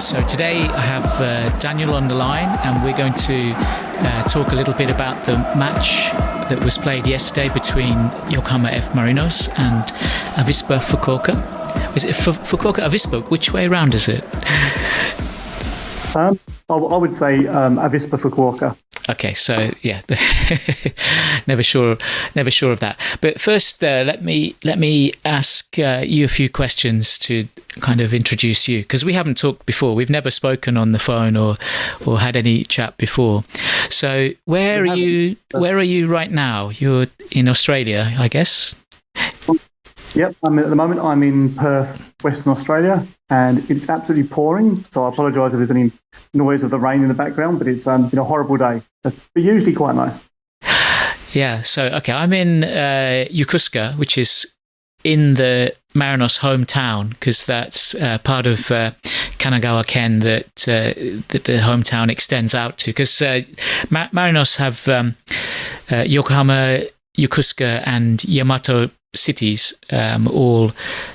So today I have Daniel on the line, and we're going to talk a little bit about the match that was played yesterday between Yokohama F Marinos and Avispa Fukuoka. Is it Fukuoka Avispa? Which way around is it? I would say Avispa Fukuoka. Okay, so yeah, never sure of that. But first, let me ask you a few questions to kind of introduce you, because we haven't talked before. We've never spoken on the phone or had any chat before. So where are you right now? You're in Australia, I guess. Yep, at the moment I'm in Perth, Western Australia, and it's absolutely pouring. So I apologise if there's any noise of the rain in the background, but it's been a horrible day. But usually quite nice. Yeah. So okay, I'm in Yokosuka, which is in the Marinos hometown, because that's part of Kanagawa Ken that the hometown extends out to. Because Marinos have Yokohama, Yokosuka, and Yamato cities, all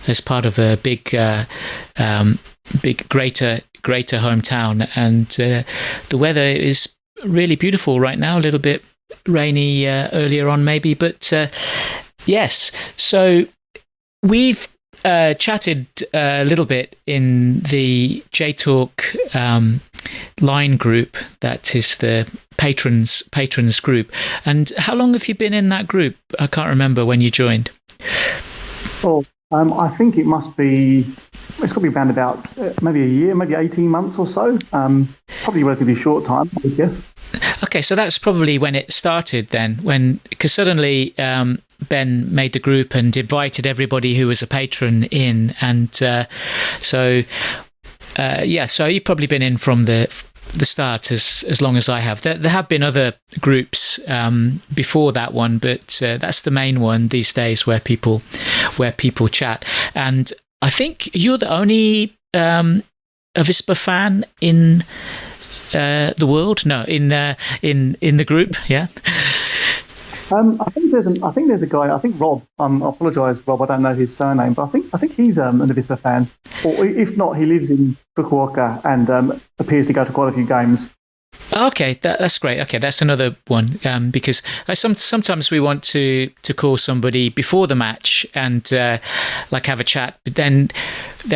as part of a big greater hometown, and the weather is really beautiful right now. A little bit rainy earlier on, maybe, but yes. So we've chatted a little bit in the J-Talk line group, that is the patrons group. And how long have you been in that group? I can't remember when you joined. Well, I think it's got to be around about maybe a year, maybe 18 months or so. Probably a relatively short time, I guess. Okay, so that's probably when it started then, because suddenly Ben made the group and invited everybody who was a patron in, and so you've probably been in from the start as long as I have. There have been other groups before that one, but that's the main one these days where people chat. And I think you're the only Avispa fan in the world. No, in the group. Yeah. I think there's a guy. I think Rob. I apologise, Rob. I don't know his surname, but I think he's an Avispa fan. Or if not, he lives in Fukuoka and appears to go to quite a few games. Okay, that's great. Okay, that's another one, because sometimes we want to call somebody before the match and have a chat, but then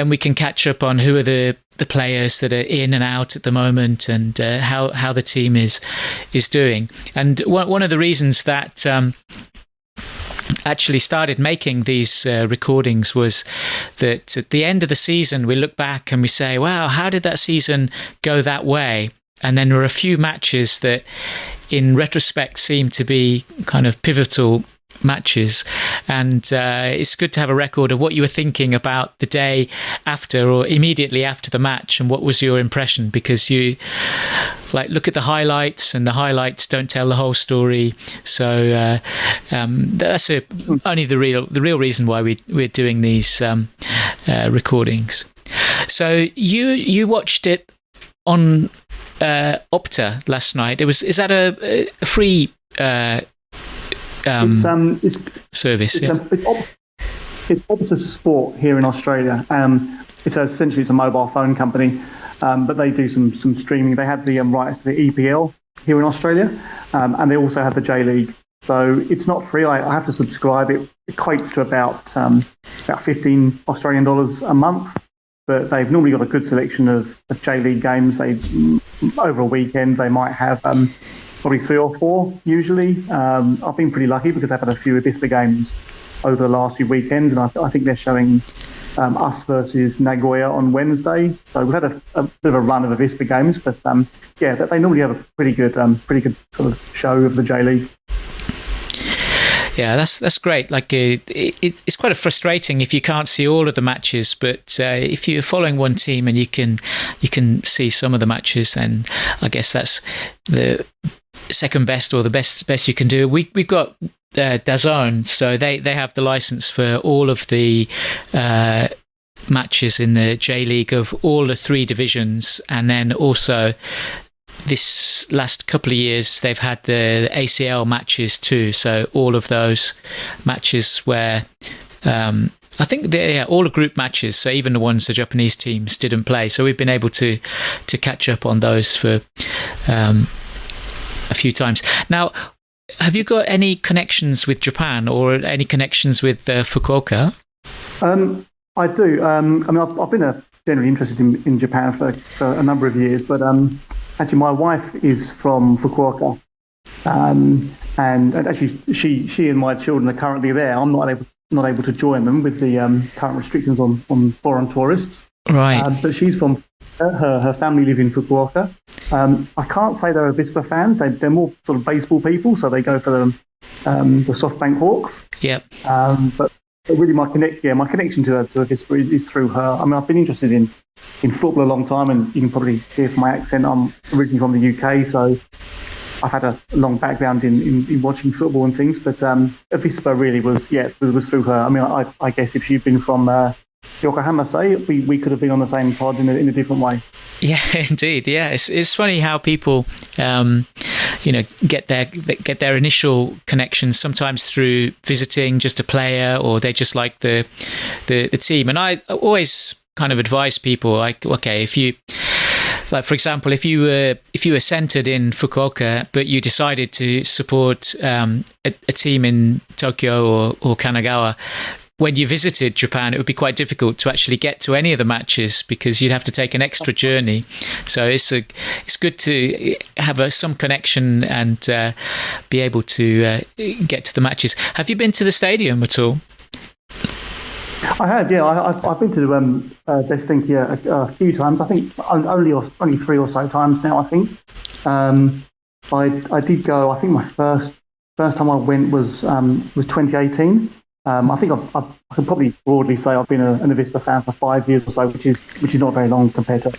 we can catch up on who are the players that are in and out at the moment, and how the team is doing. And one of the reasons that actually started making these recordings was that at the end of the season we look back and we say, wow, how did that season go that way? And then there are a few matches that in retrospect seem to be kind of pivotal matches, and it's good to have a record of what you were thinking about the day after or immediately after the match, and what was your impression, because you look at the highlights, and the highlights don't tell the whole story. So that's only the real reason why we're doing these recordings. So you watched it on Opta last night. Is that a free service? It's Opta Sport here in Australia. It's a mobile phone company, but they do some streaming. They have the rights to the EPL here in Australia, and they also have the J League. So it's not free. I have to subscribe. It equates to about $15 Australian a month. But they've normally got a good selection of J League games. Over a weekend they might have probably 3 or 4 usually. I've been pretty lucky because I've had a few Avispa games over the last few weekends, and I think they're showing us versus Nagoya on Wednesday. So we've had a bit of a run of Avispa games, but they normally have a pretty good sort of show of the J League. Yeah, that's great. It's quite frustrating if you can't see all of the matches, but if you're following one team and you can see some of the matches, then I guess that's the second best or the best you can do. We've got DAZN, so they have the license for all of the matches in the J League of all the 3 divisions, and then also this last couple of years they've had the ACL matches too, so all of those matches where I think all the group matches, so even the ones the Japanese teams didn't play. So we've been able to catch up on those for a few times. Now, have you got any connections with Japan or any connections with Fukuoka? I do. I've been generally interested in Japan for a number of years, but actually my wife is from Fukuoka, and actually she and my children are currently there. I'm not able to join them with the current restrictions on foreign tourists. Right. But she's from her family live in Fukuoka. I can't say they're Avispa fans. They're more sort of baseball people, so they go for the SoftBank Hawks. Yep. But really, my connection to Avispa is through her. I mean, I've been interested in football a long time, and you can probably hear from my accent, I'm originally from the UK, so I've had a long background in watching football and things. But Avispa really was through her. I mean, I guess if she'd been from Yokohama, say, we could have been on the same pod in a different way. Yeah, indeed. Yeah, it's funny how people, get their initial connections sometimes through visiting just a player, or they just like the team. And I always kind of advise people, like, okay, for example, if you were centered in Fukuoka, but you decided to support a team in Tokyo or Kanagawa, when you visited Japan, it would be quite difficult to actually get to any of the matches because you'd have to take an extra journey. So it's good to have some connection and be able to get to the matches. Have you been to the stadium at all? I have, yeah. I've been to Helsinki a few times. I think only 3 or so times now. I think I did go. I think my first time I went was 2018. I think I can probably broadly say I've been an Avispa fan for 5 years or so, which is not very long compared to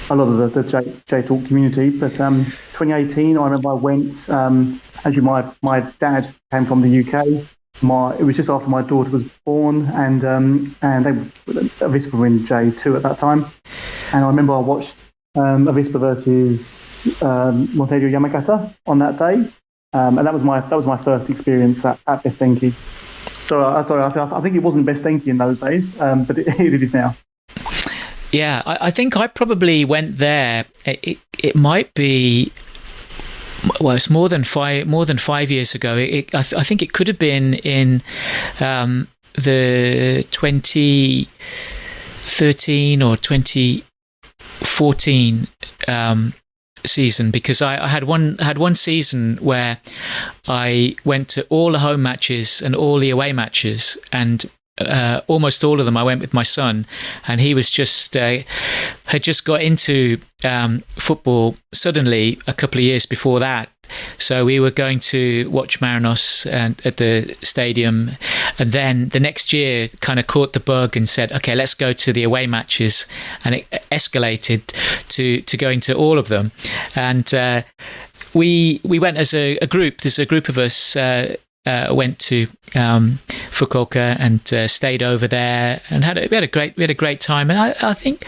a lot of the J-Talk community. But 2018, I remember I went. Actually, my dad came from the UK. It was just after my daughter was born, and Avispa were in J2 at that time. And I remember I watched Avispa versus Montevideo Yamagata on that day, and that was my first experience at Helsinki. So I think it wasn't Helsinki in those days, but it is now. Yeah, I think I probably went there. It might be. Well, it's more than 5 years ago. I think it could have been in the 2013 or 2014 season, because I had one season where I went to all the home matches and all the away matches, and almost all of them I went with my son, and he was had just got into football suddenly a couple of years before that. So we were going to watch Marinos at the stadium, and then the next year kind of caught the bug and said, okay, let's go to the away matches, and it escalated to going to all of them. And we went as a group. There's a group of us went to Fukuoka and stayed over there, and we had a great time. And I think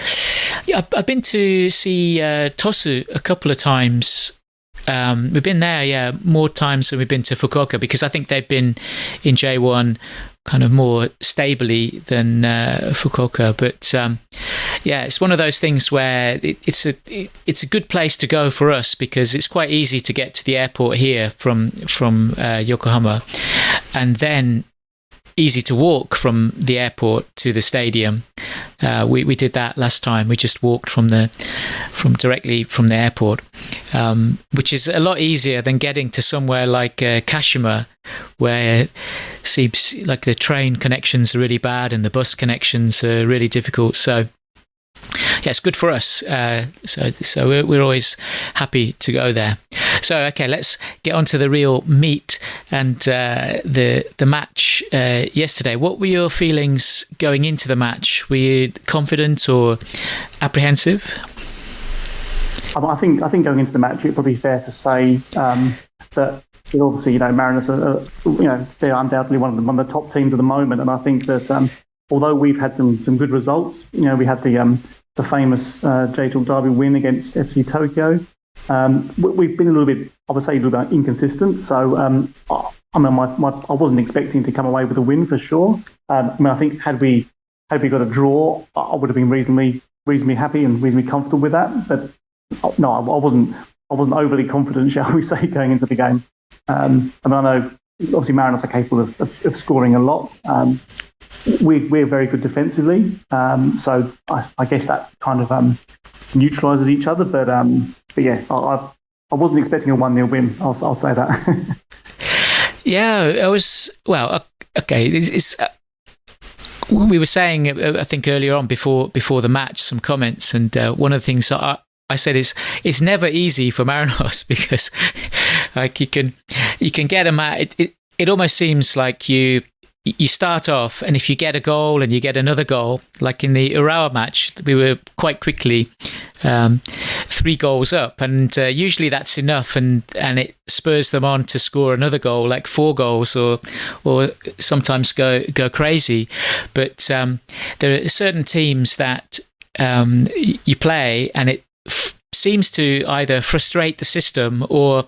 I've been to see Tosu a couple of times. We've been there, more times than we've been to Fukuoka, because I think they've been in J1 kind of more stably than Fukuoka. But it's one of those things where it's a good place to go for us, because it's quite easy to get to the airport here from Yokohama, and then easy to walk from the airport to the stadium. We did that last time. We just walked directly from the airport, which is a lot easier than getting to somewhere like Kashima, where it seems like the train connections are really bad and the bus connections are really difficult. So yeah, it's good for us. So we're always happy to go there. So okay, let's get on to the real meat and the match yesterday. What were your feelings going into the match? Were you confident or apprehensive? I think going into the match, it'd probably be fair to say that obviously, Marinos are, they're undoubtedly one of the top teams at the moment, and I think that although we've had some good results, we had the famous J-Talk Derby win against FC Tokyo. We've been a little bit, I would say, a little bit inconsistent. So, I mean, I wasn't expecting to come away with a win for sure. I mean, I think had we got a draw, I would have been reasonably happy and reasonably comfortable with that. But no, I wasn't overly confident, shall we say, going into the game. I mean, I know obviously Marinos are capable of scoring a lot. We're very good defensively, so I guess that kind of neutralises each other. But yeah, I wasn't expecting a 1-0 win. I'll say that. Yeah, I was. Well, okay. We were saying, I think earlier on before the match, some comments, and one of the things I said is it's never easy for Marinos because like you can get them at it almost seems like you start off, and if you get a goal and you get another goal, like in the Urawa match, we were quite quickly 3 goals up, and usually that's enough, and it spurs them on to score another goal, like 4 goals, or sometimes go crazy. But there are certain teams that you play, and it seems to either frustrate the system or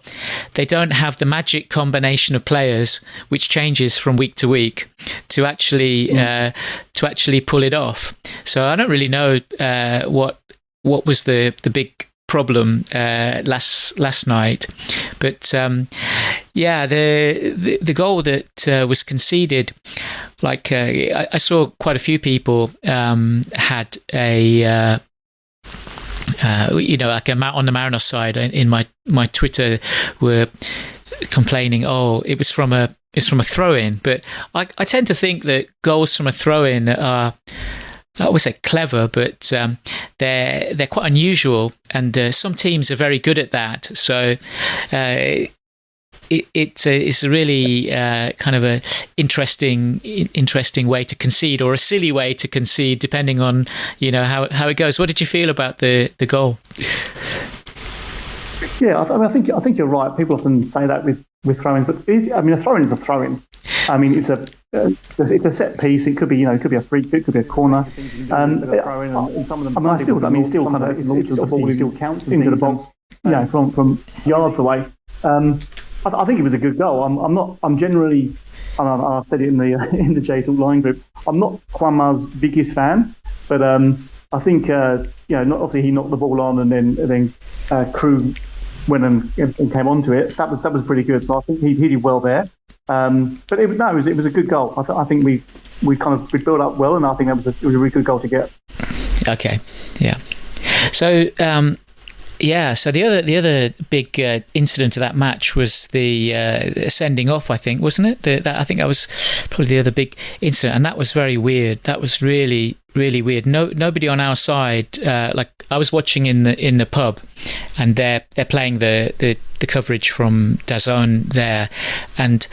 they don't have the magic combination of players which changes from week to week to actually pull it off. So I don't really know what was the big problem last night, but yeah, the goal that was conceded, like I saw quite a few people had a like on the Marinos side in my Twitter were complaining, it was from a throw-in. But I tend to think that goals from a throw-in are, I would say, clever, but they're quite unusual, and some teams are very good at that. So it's a really kind of a interesting way to concede, or a silly way to concede, depending on how it goes. What did you feel about the goal? Yeah, I think you're right. People often say that with throw-ins, but a throw-in is a throw-in. I mean, it's a set piece. It could be it could be a free kick, it could be a corner. And some of them, still kind of it still counts into the box, from yards away. I think it was a good goal. I'm generally, and I've said it in the J Talk line group, I'm not Kwama's biggest fan, but I think obviously he knocked the ball on, and then Crew went and came onto it. That was pretty good. So I think he did well there. But it was a good goal. I think we built up well, and I think it was a really good goal to get. Okay, yeah. So. So the other big incident of that match was the sending off, I think, wasn't it? I think that was probably the other big incident, and that was very weird. That was really, really weird. Nobody on our side. Like I was watching in the pub, and they're playing the coverage from DAZN there, and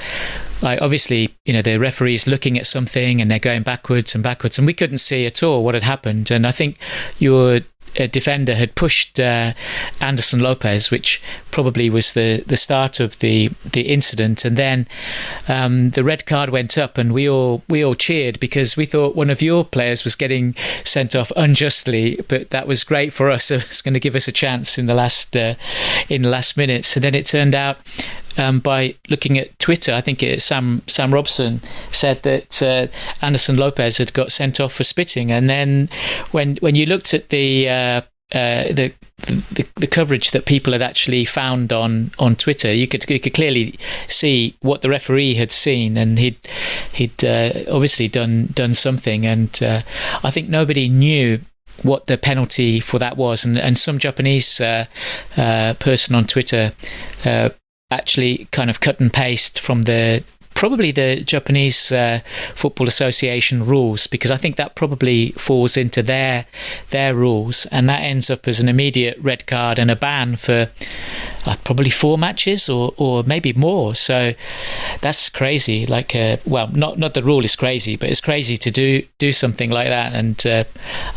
like obviously the referee's looking at something and they're going backwards, and we couldn't see at all what had happened. And I think your defender had pushed Anderson Lopez, which probably was the start of the incident, and then the red card went up, and we all cheered because we thought one of your players was getting sent off unjustly, but that was great for us. It was going to give us a chance in the last minutes, and then it turned out. By looking at Twitter, I think Sam Robson said that Anderson Lopez had got sent off for spitting, and then when you looked at the coverage that people had actually found on Twitter, you could clearly see what the referee had seen, and he'd obviously done something, and I think nobody knew what the penalty for that was, and some Japanese person on Twitter actually kind of cut and paste from probably the Japanese Football Association rules, because I think that probably falls into their rules, and that ends up as an immediate red card and a ban for probably 4 matches or maybe more. So that's crazy. Like, not the rule is crazy, but it's crazy to do something like that, and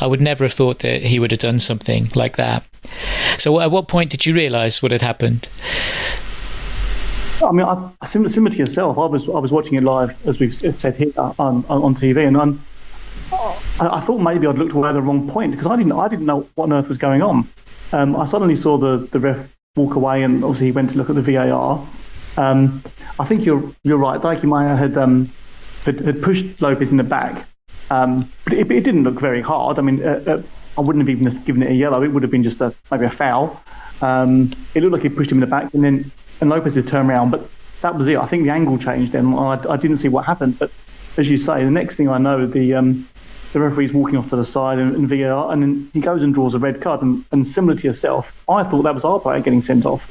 I would never have thought that he would have done something like that. So at what point did you realise what had happened? I mean, similar to yourself, I was watching it live, as we've said here on TV, and I thought maybe I'd looked away at the wrong point, because I didn't know what on earth was going on. I suddenly saw the ref walk away, and obviously he went to look at the VAR. I think you're right. Daiki Maya had pushed Lopez in the back, but it didn't look very hard. I mean, I wouldn't have even given it a yellow. It would have been just maybe a foul. It looked like he pushed him in the back, and Lopez had turned around, but that was it. I think the angle changed then. I didn't see what happened, but as you say, the next thing I know, the referee's walking off to the side and VAR, and then he goes and draws a red card. And similar to yourself, I thought that was our player getting sent off.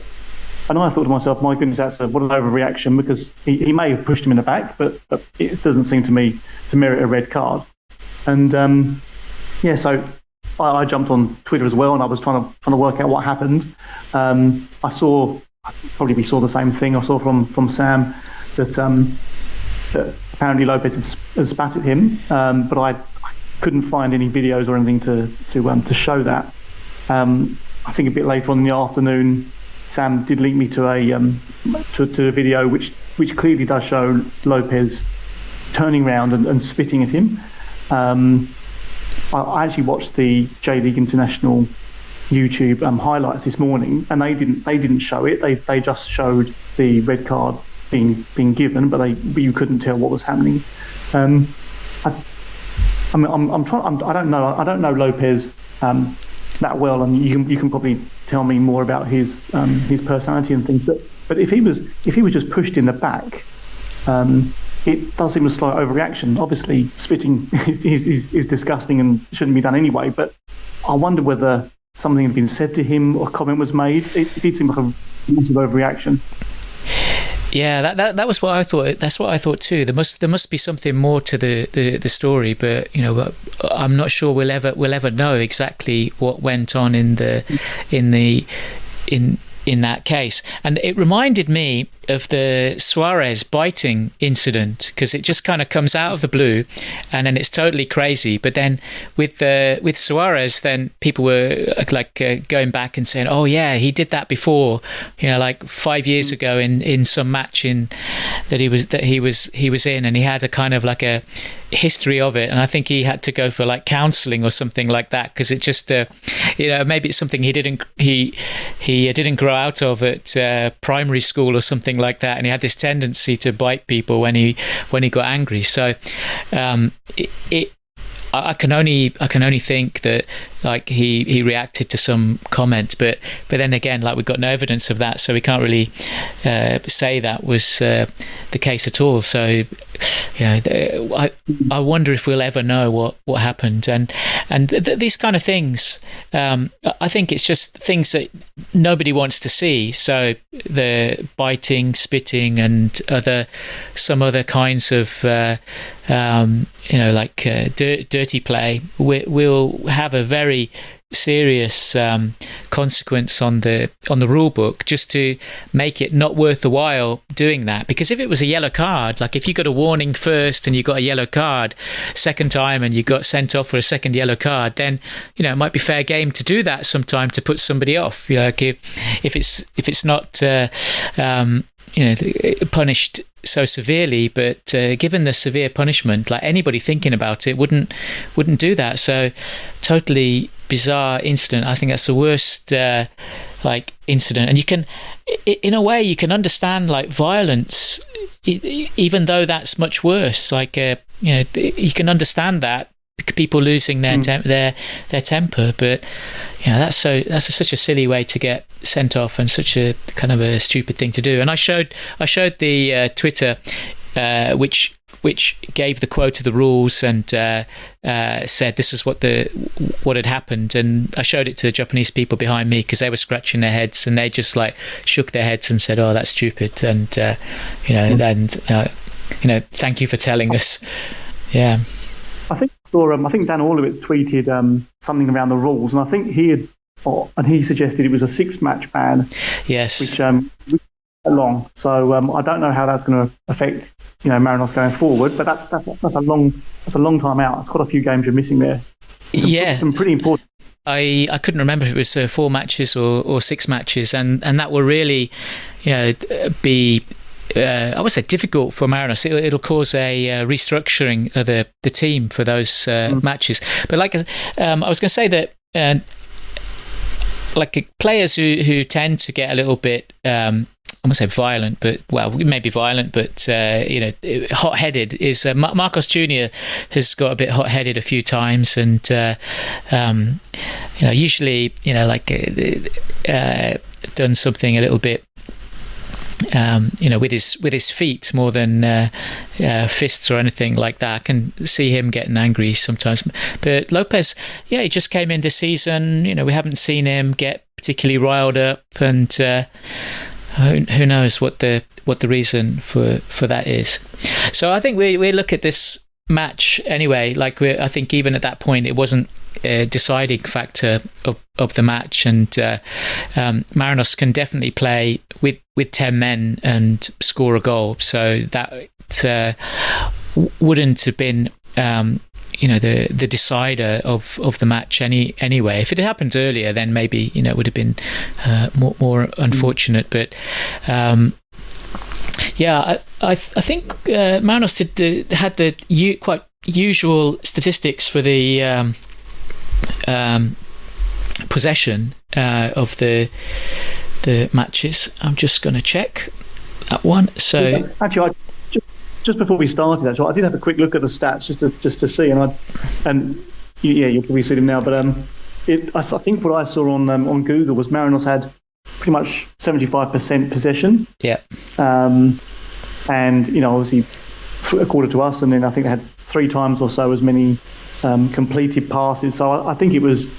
And I thought to myself, my goodness, what an overreaction, because he may have pushed him in the back, but it doesn't seem to me to merit a red card. And so I jumped on Twitter as well, and I was trying to work out what happened. We saw the same thing. I saw from Sam that apparently Lopez had spat at him, but I couldn't find any videos or anything to show that. I think a bit later on in the afternoon, Sam did link me to a video which clearly does show Lopez turning around and spitting at him. I actually watched the J League International YouTube highlights this morning, and they didn't show it. They just showed the red card being given, but you couldn't tell what was happening. I don't know Lopez that well, and you can probably tell me more about his personality and things. But if he was just pushed in the back, it does seem a slight overreaction. Obviously, spitting is disgusting and shouldn't be done anyway. But I wonder whether something had been said to him or a comment was made. It did seem like a massive overreaction. Yeah, that was what I thought. That's what I thought too. There must be something more to the story, but I'm not sure we'll ever know exactly what went on in that case. And it reminded me of the Suarez biting incident, because it just kind of comes out of the blue and then it's totally crazy. But then with Suarez, then people were going back and saying, oh yeah, he did that before, like 5 years ago in some match that he was in, and he had a kind of like a history of it, and I think he had to go for like counselling or something like that, because it just maybe it's something he didn't grow out of at primary school or something like that, and he had this tendency to bite people when he got angry. So I can only think that like he reacted to some comment, but then again, like we've got no evidence of that, so we can't really say that was the case at all. So I wonder if we'll ever know what happened, and these kind of things. I think it's just things that nobody wants to see. So the biting, spitting, and some other kinds of dirty play will have a very serious consequence on the rule book, just to make it not worth the while doing that. Because if it was a yellow card, like if you got a warning first and you got a yellow card second time and you got sent off for a second yellow card, then it might be fair game to do that sometime to put somebody off. Like if it's not punished so severely, but given the severe punishment, like anybody thinking about it wouldn't do that. So totally bizarre incident. I think that's the worst incident. And you can, in a way, you can understand like violence, even though that's much worse. Like you can understand that, people losing their temper, but that's such a silly way to get sent off, and such a kind of a stupid thing to do. And I showed the Twitter which gave the quote of the rules and said this is what had happened, and I showed it to the Japanese people behind me, because they were scratching their heads, and they just like shook their heads and said, oh, that's stupid, and thank you for telling us. Yeah, I think Dan Orlowitz tweeted something around the rules, and I think he suggested it was a 6-match ban. Yes, which long. So I don't know how that's going to affect Marinos going forward, but that's a long time out. It's quite a few games you're missing there. Some pretty important. I couldn't remember if it was 4 matches or 6 matches, and that will really be. I would say difficult for Marinos. It'll cause a restructuring of the team for those matches. But like I was going to say that, players who tend to get a little bit. I won't say violent, but maybe violent, but hot-headed is Marcos Jr. has got a bit hot-headed a few times, and usually done something a little bit. With his feet more than fists or anything like that. I can see him getting angry sometimes. But Lopez, he just came in this season. We haven't seen him get particularly riled up, and who knows what the reason for that is. So I think we look at this match anyway. I think even at that point it wasn't a deciding factor of the match, and Marinos can definitely play with 10 men and score a goal. So that wouldn't have been the decider of the match anyway. If it had happened earlier, then maybe it would have been more unfortunate. But I think Marinos had the quite usual statistics for the possession of the matches. I'm just going to check that one. So actually, just before we started, actually, I did have a quick look at the stats just to see, and you'll probably see them now. But I think what I saw on Google was Marinos had pretty much 75% possession. Yeah. And obviously, according to us, and then I think they had 3 times or so as many completed passes. So I think it was.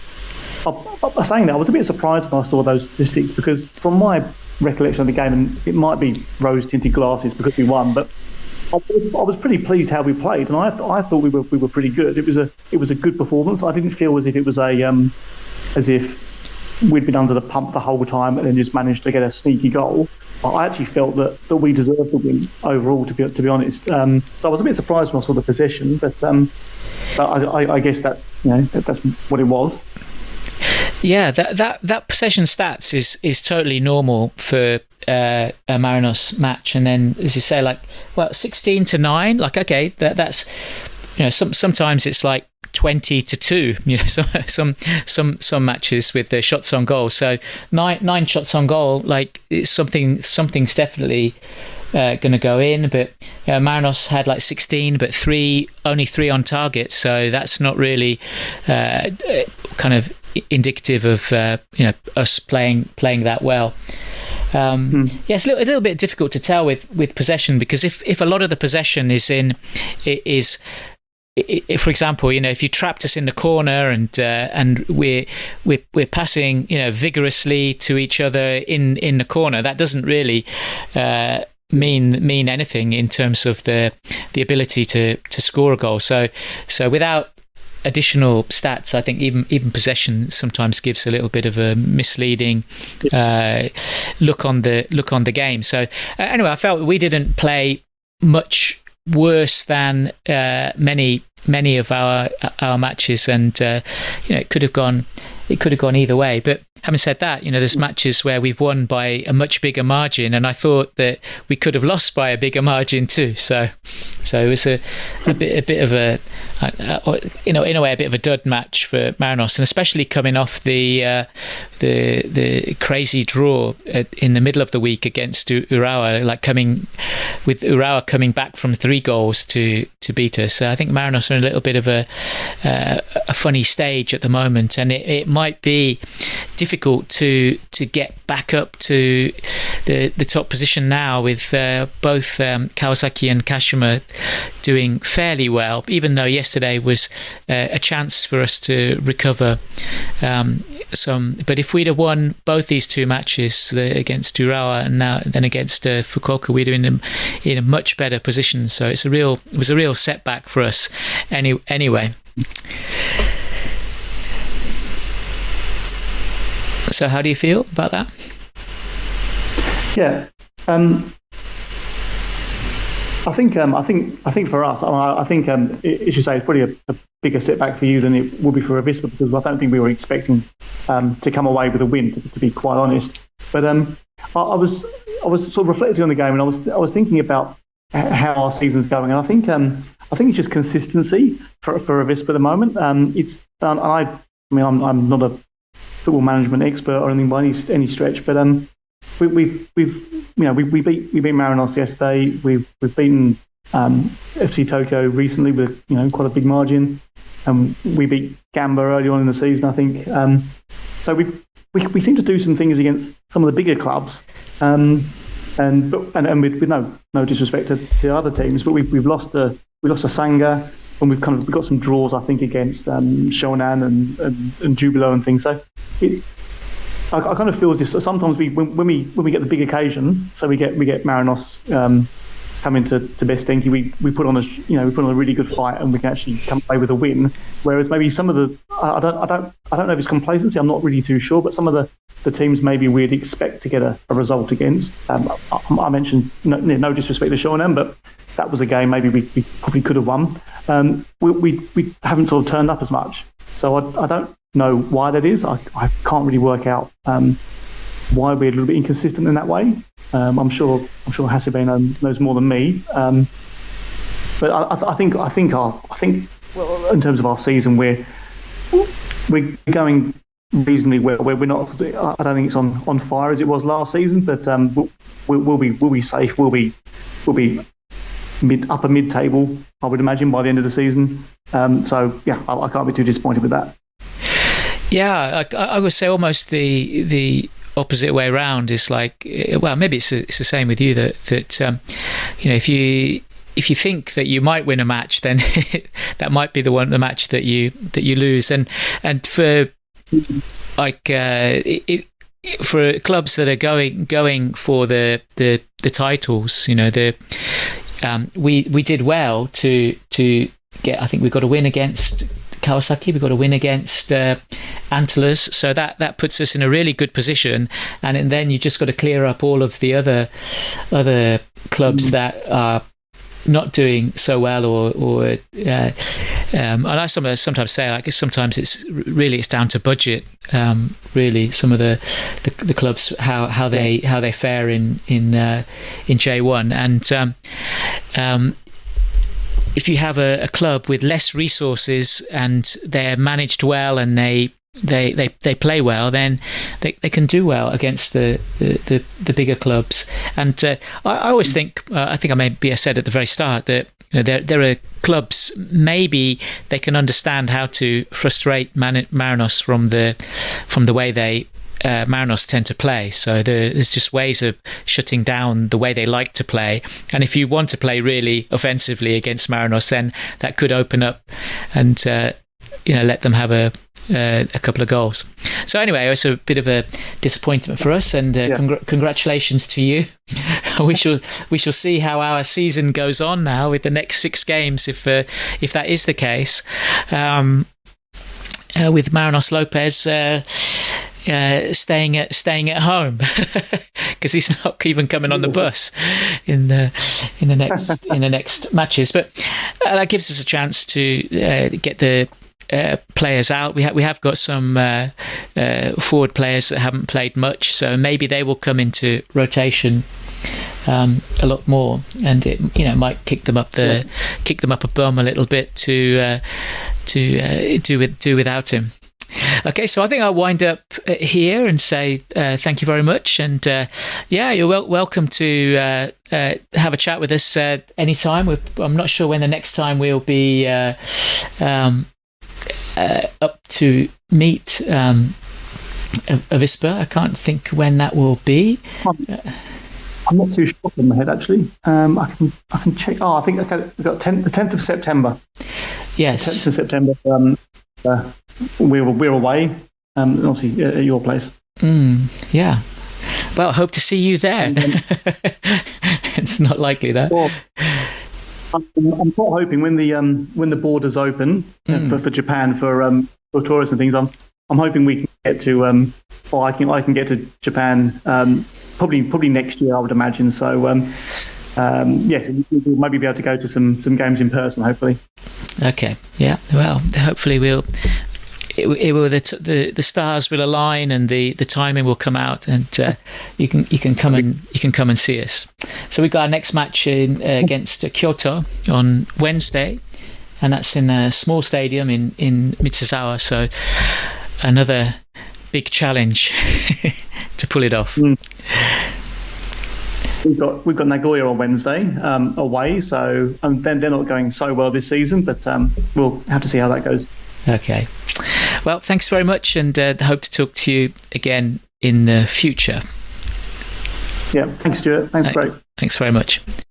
Saying that, I was a bit surprised when I saw those statistics, because from my recollection of the game, and it might be rose-tinted glasses because we won, but I was pretty pleased how we played, and I thought we were pretty good. It was a good performance. I didn't feel as if it was as if we'd been under the pump the whole time and then just managed to get a sneaky goal. I actually felt that we deserved the win overall, to be honest. So I was a bit surprised when I saw the possession, but I guess that's that's what it was. Yeah, that possession stats is totally normal for a Marinos match, and then as you say, 16-9, okay, that's sometimes it's 20-2, some matches with the shots on goal. So nine shots on goal, it's something's definitely going to go in, but Marinos had 16, but only 3 on target, so that's not really kind of indicative of us playing that well. It's a little bit difficult to tell with possession, because if a lot of the possession is for example, if you trapped us in the corner and we're passing vigorously to each other in the corner, that doesn't really mean anything in terms of the ability to score a goal. So without additional stats, I think even possession sometimes gives a little bit of a misleading look on the game. So anyway, I felt we didn't play much worse than many of our matches, and it could have gone either way. But having said that, there's matches where we've won by a much bigger margin, and I thought that we could have lost by a bigger margin too. So it was a bit of a in a way a bit of a dud match for Marinos, and especially coming off the crazy draw in the middle of the week against Urawa, Urawa coming back from 3 goals to beat us. So I think Marinos are in a little bit of a funny stage at the moment, and it might be difficult to get back up to the top position now, with both Kawasaki and Kashima doing fairly well, even though yesterday was a chance for us to recover some. But if we'd have won both these 2 matches, against Urawa and then against Fukuoka, we'd have been in a much better position. So it was a real setback for us anyway. So how do you feel about that? Yeah, I think for us, I think as you say, it's probably a bigger setback for you than it will be for Avispa, because I don't think we were expecting to come away with a win, to be quite honest. But I was sort of reflecting on the game, and I was thinking about how our season's going, and I think it's just consistency for Avispa at the moment. I'm not a football management expert or anything by any stretch, but we've we beat Marinos yesterday. We've beaten FC Tokyo recently with quite a big margin, and we beat Gamba early on in the season, I think. So we seem to do some things against some of the bigger clubs, and with no disrespect to other teams, but we've lost to Sanga, and we've got some draws, I think, against Shonan and Jubilo and things. So I kind of feel as if sometimes when we get the big occasion, so we get Marinos coming to Bestinki, we put on a really good fight, and we can actually come away with a win. Whereas maybe some of the I don't know if it's complacency, I'm not really too sure, but some of the teams maybe we'd expect to get a result against. I mentioned no disrespect to Shonan, but that was a game maybe we probably could have won. We haven't sort of turned up as much, so I don't know why that is. I can't really work out why we're a little bit inconsistent in that way. I'm sure Hasebe knows more than me. But I think well, in terms of our season, we're going reasonably well. We're not. I don't think it's on fire as it was last season, but we'll be safe. We'll be upper mid table, I would imagine, by the end of the season. So yeah, I can't be too disappointed with that. Yeah, I would say almost the opposite way around is like, well, maybe it's the same with you that if you think that you might win a match, then that might be the match that you lose, and for like for clubs that are going for the titles, we did well to get. I think we got a win against Kawasaki, we got a win against Antlers, so that puts us in a really good position, and then you just got to clear up all of the other clubs that are not doing so well, or and I sometimes say, like, sometimes it's down to budget. Really, some of the clubs how they fare in J1, and if you have a club with less resources and they're managed well and they play well, then they can do well against the bigger clubs. And I always think, I said at the very start that there are clubs, maybe they can understand how to frustrate Marinos from the way they Marinos tend to play. So there's just ways of shutting down the way they like to play, and if you want to play really offensively against Marinos, then that could open up and let them have a couple of goals. So anyway, it's a bit of a disappointment for us, and congratulations to you. we shall see how our season goes on now with the next 6 games, if that is the case, with Marinos Lopez staying at home because he's not even coming on the bus in the next matches. But that gives us a chance to get the players out. We have got some forward players that haven't played much, so maybe they will come into rotation a lot more, and it might kick them up a bum a little bit to do without him. Okay, so I think I'll wind up here and say thank you very much, and you're welcome to have a chat with us anytime. I'm not sure when the next time we'll be up to meet Avispa. I can't think when that will be. I'm not too sure in my head, actually. I can check. Oh, I think we've got the 10th of September. Yes, 10th of September. We're away, obviously at your place. Yeah. Well, I hope to see you there. It's not likely that. Well, I'm quite hoping when the borders open for Japan for tourists and things. I'm hoping we can get to I can get to Japan probably next year, I would imagine. So we'll maybe be able to go to some games in person, hopefully. Okay. Yeah. Well, hopefully the stars will align and the timing will come out, and you can come and see us. So we've got our next match against Kyoto on Wednesday, and that's in a small stadium in Mitsuzawa. So another big challenge to pull it off. We've got Nagoya on Wednesday away, so then they're not going so well this season, but we'll have to see how that goes. Okay. Well, thanks very much, and hope to talk to you again in the future. Yeah, thanks, Stuart. Thanks, great. Thanks very much.